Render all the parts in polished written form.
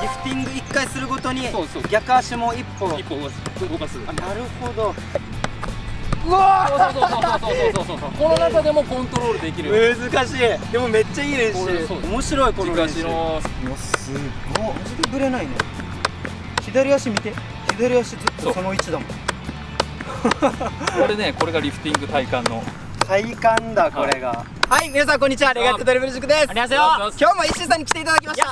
リフティング1回するごとにそうそう逆足も一歩動かす。あ、なるほど。うそうわそうこの中でもコントロールできる。ー難しい。でもめっちゃいい練これそう習。面白いこの練習。軸足のうわすごい。マジでブレないね。左足見て。左足ずっとその位置だもん。これね、これがリフティング体幹の。体幹だこれが。はい、皆さんこんにちは。レガットドリブル塾です。안녕하세요。今日も石井さんに来ていただきました。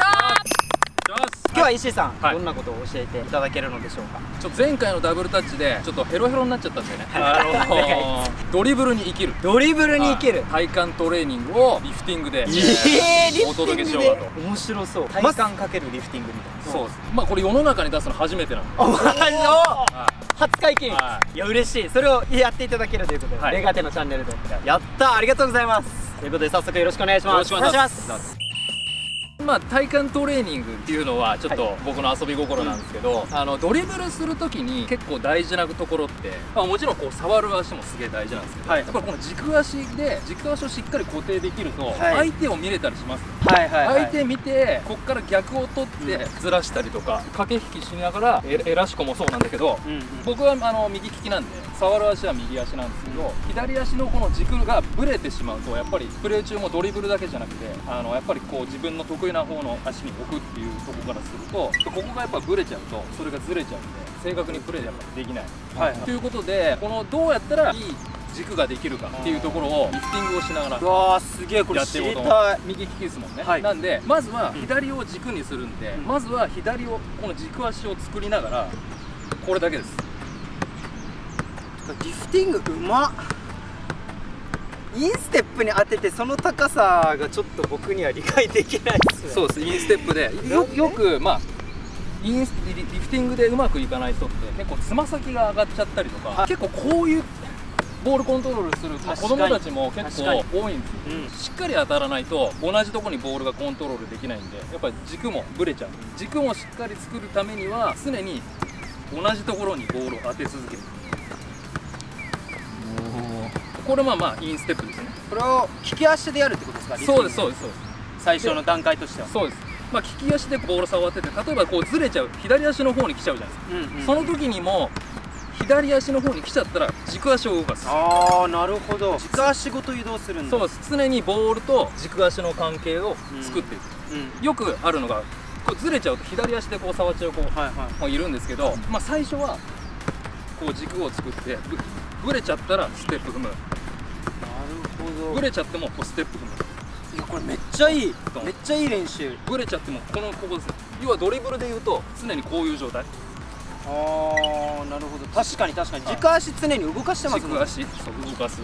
今日は石井さん、はいどんなことを教えていただけるのでしょうか。ちょっと前回のダブルタッチでちょっとヘロヘロになっちゃったんでね。ドリブルに生きる。ドリブルに生きる。体幹トレーニングをリフティングでリフティングでお届けしようかと。面白そう。体幹かけるリフティングみたいな。そうです。まあこれ世の中に出すの初めてなの。おマジは初解禁。はいや嬉しい。それをやっていただけるということで、はいレガテのチャンネルでやったー、ありがとうございます。ということで早速よろしくお願いします。よろしくお願いしますまあ体幹トレーニングっていうのはちょっと僕の遊び心なんですけど、ドリブルするときに結構大事なところって、まあ、もちろんこう触る足もすげえ大事なんですけど、はいやっぱりこの軸足をしっかり固定できると、はい相手を見れたりします。はいはいはい。相手見てこっから逆を取ってずらしたりとか、駆け引きしながらエラシコもそうなんだけど、うんうん。僕は右利きなんで触る足は右足なんですけど、左足のこの軸がブレてしまうとやっぱりプレー中もドリブルだけじゃなくてやっぱりこう自分の得意な方の足に置くっていうところからするとここがやっぱブレちゃうとそれがずれちゃうんで正確にプレーやっぱできない。はいはいということでこのどうやったらいい軸ができるかっていうところをリフティングをしながらうわーすげえこれやっていこうと思う。知りたい。右利きですもんね、はいなんでまずは左を軸にするんで、うんまずは左をこの軸足を作りながらこれだけです。リフティングうまっ。インステップに当ててその高さがちょっと僕には理解できないですね。そうです、インステップでよくまあリフティングでうまくいかない人って結構つま先が上がっちゃったりとか、はい結構こういうボールコントロールする、まあ、子確かに供たちも結構多いんですよ。うん。しっかり当たらないと同じところにボールがコントロールできないんでやっぱり軸もブレちゃう。軸もしっかり作るためには常に同じところにボールを当て続ける。これまあインステップですね。これを利き足でやるってことですか。そうですそうですそうです最初の段階としては。そうです。まあ利き足でボール触ってて例えばこうずれちゃう左足の方に来ちゃうじゃないですか。うんうん。その時にも左足の方に来ちゃったら軸足を動かす。ああなるほど。軸足ごと移動するんだ。そうです。常にボールと軸足の関係を作っていく。うん。よくあるのがこうずれちゃうと左足でこう触っちゃう子はいはい。もいるんですけど、まあ最初はこう軸を作ってぶれちゃったらステップ踏む。なるほど。ぶれちゃってもこうステップ踏む。いやこれめっちゃいい。めっちゃいい練習。ぶれちゃってもここですね。要はドリブルで言うと常にこういう状態。ああなるほど。確かに確かに。軸足常に動かしてますもんね。軸足そう動かす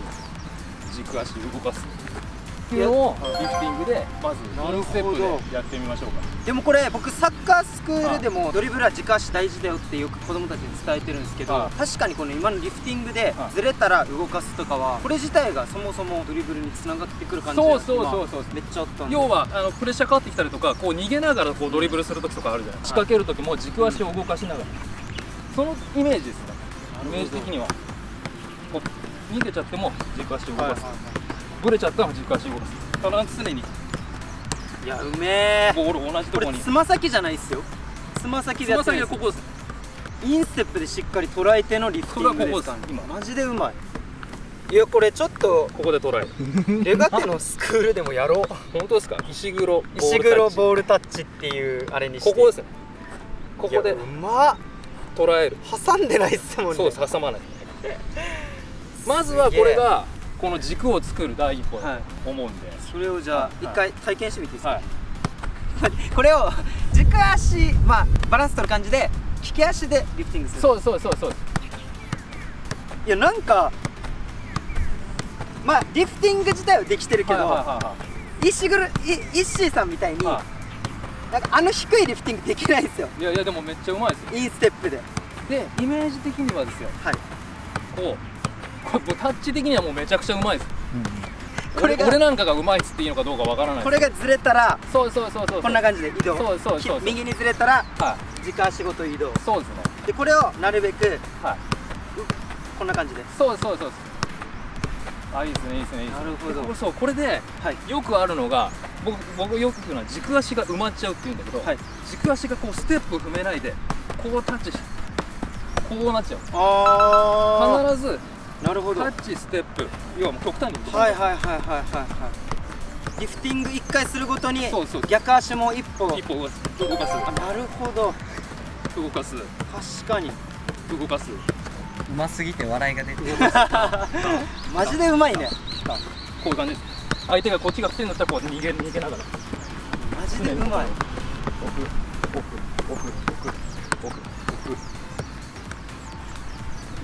軸足動かすっていうのをリフティングでまずなるほどインステップでやってみましょうか。でもこれ僕サッカースクールでもドリブルは軸足大事だよってよく子供たちに伝えてるんですけど、はい確かにこの今のリフティングではいずれたら動かすとかはこれ自体がそもそもドリブルにつながってくる感じそうがそうめっちゃあったんで。要はプレッシャーかかってきたりとかこう逃げながらこうドリブルする時とかあるじゃない。仕掛ける時も軸足を動かしながらそのイメージですね。イメージ的にはこう逃げちゃっても軸足を動かす、ぶれちゃったら軸足を動かす。必ず常にいやうめえ。ボールを同じところにこれつま先じゃないっすよ。つま先でつまやってるんです。先はここですね。インステップでしっかり捉えてのリフティングです。これはここです今マジでうまい。いやこれちょっとここで捉える。レガテのスクールでもやろう。本当ですか。石黒石黒ーボールタッチっていうあれにしてここですね。ここでいやうまっ。捉える。挟んでないっすもんね。そうです挟まない。まずはこれがこの軸を作る第一歩だと思うんで、それをじゃあはい一回体験してみていいですか。はいこれを軸足バランス取る感じで利き足でリフティングする。そうですそうですそうです。いやなんかリフティング自体はできてるけど、イッシーさんみたいになんか低いリフティングできないんですよ。いやいやでもめっちゃうまいですよ。インステップで。でイメージ的にはですよ、はい。こうタッチ的にはもうめちゃくちゃうまいです。これが俺なんかがうまいっつっていいのかどうかわからない。これがずれたらそうそうそうそう。こんな感じで移動。そうそうそう。右にずれたらはい。軸足ごと移動。そうですね。でこれをなるべくはい。こんな感じで。そうですそうですそうです。あ、いいですねいいですねいいですね。なるほどでそうこれではいよくあるのが僕よく聞くのは軸足が埋まっちゃうっていうんだけど、はい軸足がこうステップ踏めないでこうタッチしこうなっちゃう。あ必ずあなるほどタッチステップ、要はもう極端に言うとはいはいはいはいはいはいリフティング1回するごとにそうそう逆足も一歩一歩動かす動かすあなるほど動かす確かに動かすうますぎて笑いが出てる。マジでうまいねこういう感じです。相手がこっちが来てんだったらこう逃げながらマジでうまいオフオフオフオフオフオ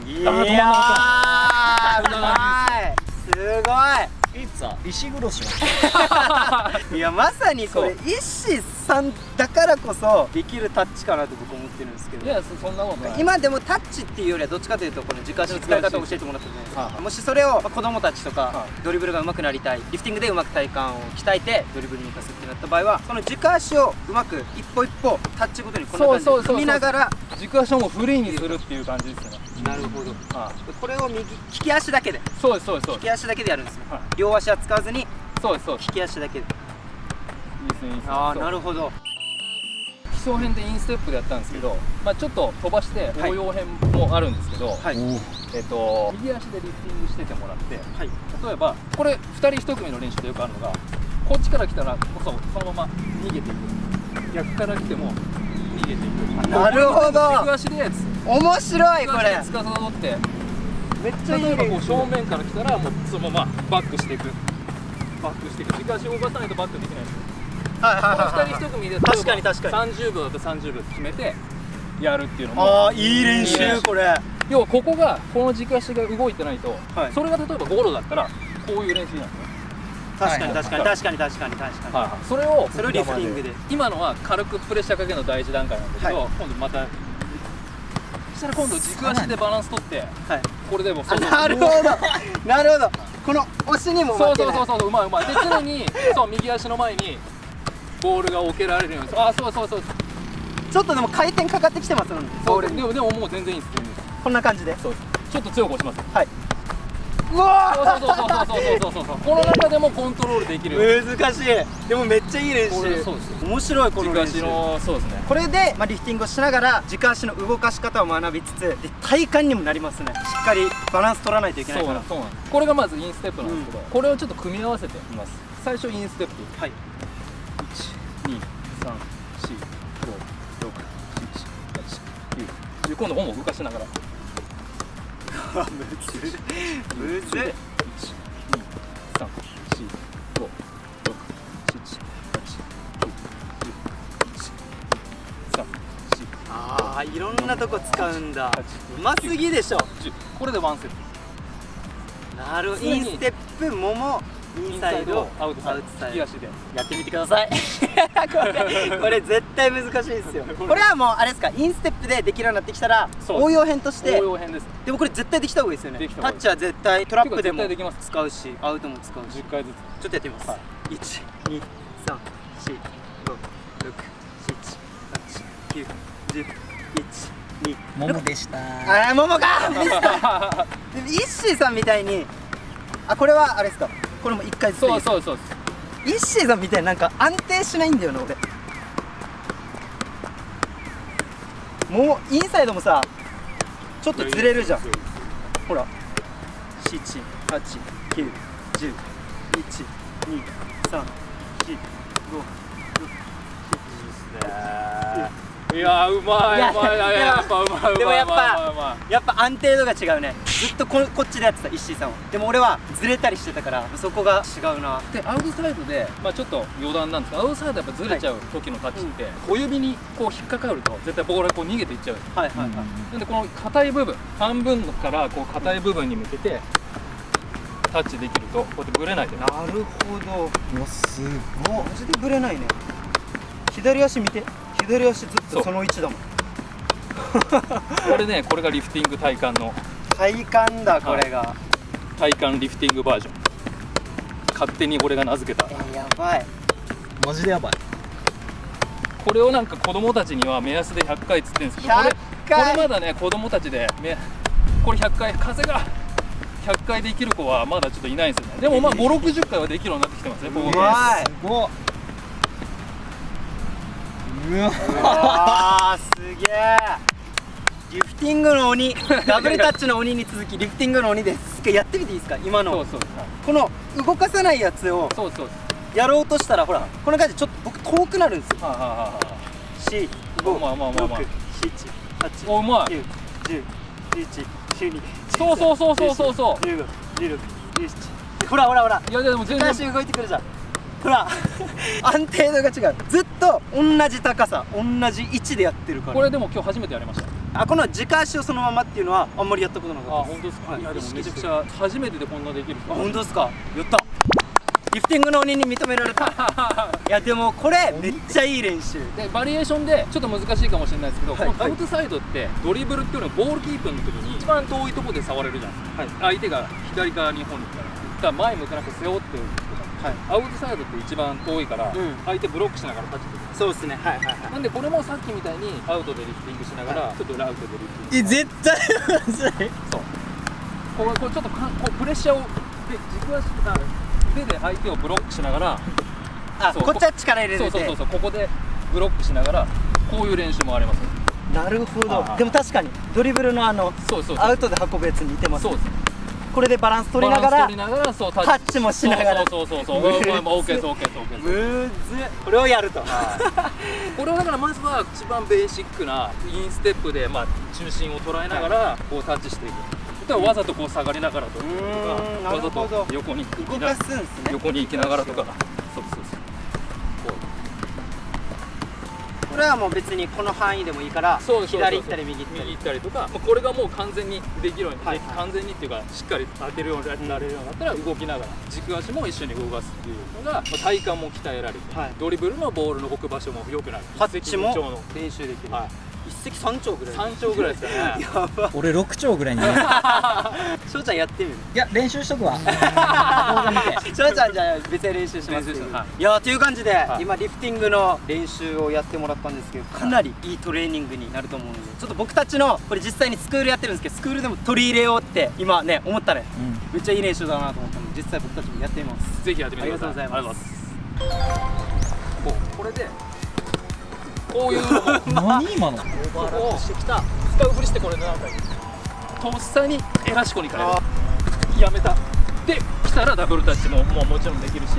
フいやーうまいすいつは石黒島。ごいいやまさにこれそうイッシーさんだからこそできるタッチかなと僕思ってるんですけどいやそんなことない。今でもタッチっていうよりはどっちかというとこの軸足の使い方を教えてもらってるじゃないですはいかもしそれを子供たちとかはドリブルが上手くなりたいリフティングでうまく体幹を鍛えてドリブルに生かすってなった場合はその軸足をうまく一歩一歩タッチごとにこんな感じでそうそうそうそう踏みながら軸足をもうフリーにするっていう感じですよね。なるほどはいこれを右利き足だけでそうですそうですそうで利き足だけでやるんですよはい両足は使わずにすそうですそうです。利き足だけでいいですねいいですね。ああそうなるほど基礎編でインステップでやったんですけど、まあちょっと飛ばしてはい応用編もあるんですけど、はい右足でリフティングしててもらって、はい例えばこれ2人1組の練習でよくあるのがこっちから来たらそのまま逃げていく、逆から来ても逃げていく。なるほど軸足で面白いこれつかさどってめっちゃいい例えばこ練習う正面から来たらもうそのままバックしていくバックしていく、軸足を動かさないとバックできないんですよ。はいはいこのはい2人1組で確かに確かに30秒だと30秒決めてやるっていうのもああいい練習これ要はここがこの軸足が動いてないと、はいそれが例えばゴロだったらこういう練習なんですよ。確かに確かに確かに確かに確かにそれをそれをリフティングで今のは軽くプレッシャーかけるの第一段階なんだけど、はい今度またそしたら今度軸足でバランス取ってはいこれでもあなるほどなるほどこの押しにもそう負けないそうそうそううまいうまいで常にそう右足の前にボールが置けられるようにあそうそうそうちょっとでも回転かかってきてますもんねボールにでももう全然いいです全然いいですこんな感じでそうですちょっと強く押しますはいうわそうそうそうそうこの中でもコントロールできるー難しいでもめっちゃいい練これ習そうです面白いこの軸足練習のそうですねこれで、リフティングをしながら軸足の動かし方を学びつつで体幹にもなりますねしっかりバランス取らないといけないそうからなんですこれがまずインステップなんですけど、これをちょっと組み合わせてみます。最初インステップはい12345678910今度もも動かしながらむずっああいろんなとこ使うんだうますぎでしょこれでワンセットなるほど常にインステップももインサイドアウトサイド利き足でやってみてくださいこれ絶対難しいですよこれはもうあれですかインステップでできるようになってきたらそう応用編として応用編ですでもこれ絶対できた方がいいですよねできた方がいいタッチは絶対トラップでも絶対できます使うしアウトも使うし10回ずちょっとやってみます、はい1、2、3、4、5、6、7、8、9、10、1、2ももでした。あー、ももがミスったでもイッシーさんみたいにあ、これはあれですかこれも1回ずつでいいですかつそうそうイッシーさんみたいになんか安定しないんだよな俺もうインサイドもさちょっとずれるじゃんほら7、8、9、10、1、2、3、4、5、いやーうまいうまいいややっぱうまいうまいでもやっぱうまいやっぱ安定度が違うねずっとこっちでやってたイッシーさんはでも俺はずれたりしてたからそこが違うなでアウトサイドで、まあ、ちょっと余談なんですけどアウトサイドやっぱずれちゃう時のタッチって、小指にこう引っかかると絶対ボールがこう逃げていっちゃうはいはいはいなんでこの硬い部分半分からこう硬い部分に向けてタッチできるとこうやってブレないでなるほどうわすごっ。マジでブレないね左足見て左足ずっそうとその位置だもんこれねこれがリフティング体幹の体幹だこれが、体幹リフティングバージョン勝手に俺が名付けたやばいマジでやばい。これをなんか子供たちには目安で100回っつってんですけど100これ回まだね子供たちでこれ100回風が100回できる子はまだちょっといないんですよね。でもまあ5、60回はできるようになってきてますね。ここうまいすごっ。うわうわーすげえ。リフティングの鬼、ダブルタッチの鬼に続きリフティングの鬼です。やってみていいですか今の。そうそうこの動かさないやつをそうそう。やろうとしたらほらこんな感じでちょっと僕遠くなるんですよ。はあはあはあはあ。 4、5、まあまあまあまあ6、7、8、おうまい。 9、10、11、12、そうそうそうそうそうそう。 15、16、17。ほらほらほら。いやでも全片然足動いてくるじゃん。ほら安定度が違う。ずっと同じ高さ同じ位置でやってるから。これでも今日初めてやりました。この軸足をそのままっていうのはあんまりやったことなかったあ、本当ですか。はいいやでもめちゃくちゃ初めてでこんなできる。あ、本当ですか。やった。リフティングの鬼に認められた。いやでもこれめっちゃいい練習。でバリエーションでちょっと難しいかもしれないですけど、はいこのアウトサイドってドリブルっていうのはボールキープの時に一番遠いところで触れるじゃないですか、相手が左側に本に来たら前向かなく背負ってるとか、アウトサイドって一番遠いから、相手ブロックしながらタッチできる。そうですね。はいはいはい。なんでこれもさっきみたいにアウトでリフティングしながら、ちょっとアウトでリフティング絶対むずい。そうこれちょっとこうプレッシャーをで軸足とか腕で相手をブロックしながら、そうこっちは力入れてて。そうここでブロックしながらこういう練習もあります。なるほど。あでも確かにドリブルのそうそうアウトで運ぶやつに似てます。そうです。これでバランス取りながらバランス取りながらそうタッチもしながら。そうむずっオーケーですオーケーですオーケーむです。ずっ。これをやると。これはだからまずは一番ベーシックなインステップで中心を捉えながらこうタッチしていく。例えばわざとこう下がりながらとか、なわざるほどと横に動かすんですね。横に行きながらとか。そうここれはもう別にこの範囲でもいいからうそう左行ったり右行ったり。右行ったりとか、これがもう完全にできるように、はい完全にっていうかしっかり当てるようになれるようになったら動きながら軸足も一緒に動かすっていうのが体幹も鍛えられて、はいドリブルのボールの置く場所も良くなる。タッチも一石二鳥の練習できる。はい一石三鳥ぐらい。3丁ぐらいですかね。やば。俺6丁ぐらいにね。翔ちゃんやってみる。いや練習しとくわ。動画見て。翔ちゃんじゃあ別に練習します練習します。いやーという感じで、はい今リフティングの練習をやってもらったんですけど、かなりいいトレーニングになると思うので、ちょっと僕たちのこれ実際にスクールやってるんですけど、スクールでも取り入れようって今ね思ったね。めっちゃいい練習だなと思ったので、実際僕たちもやってみます。ぜひやってみてください。ありがとうございますありがとうございます。これでこういうのも何今の。ここをしてきた使うふりしてこれなんかとっさにエラシコに変える。やめたで来たらダブルタッチももちろんできるし。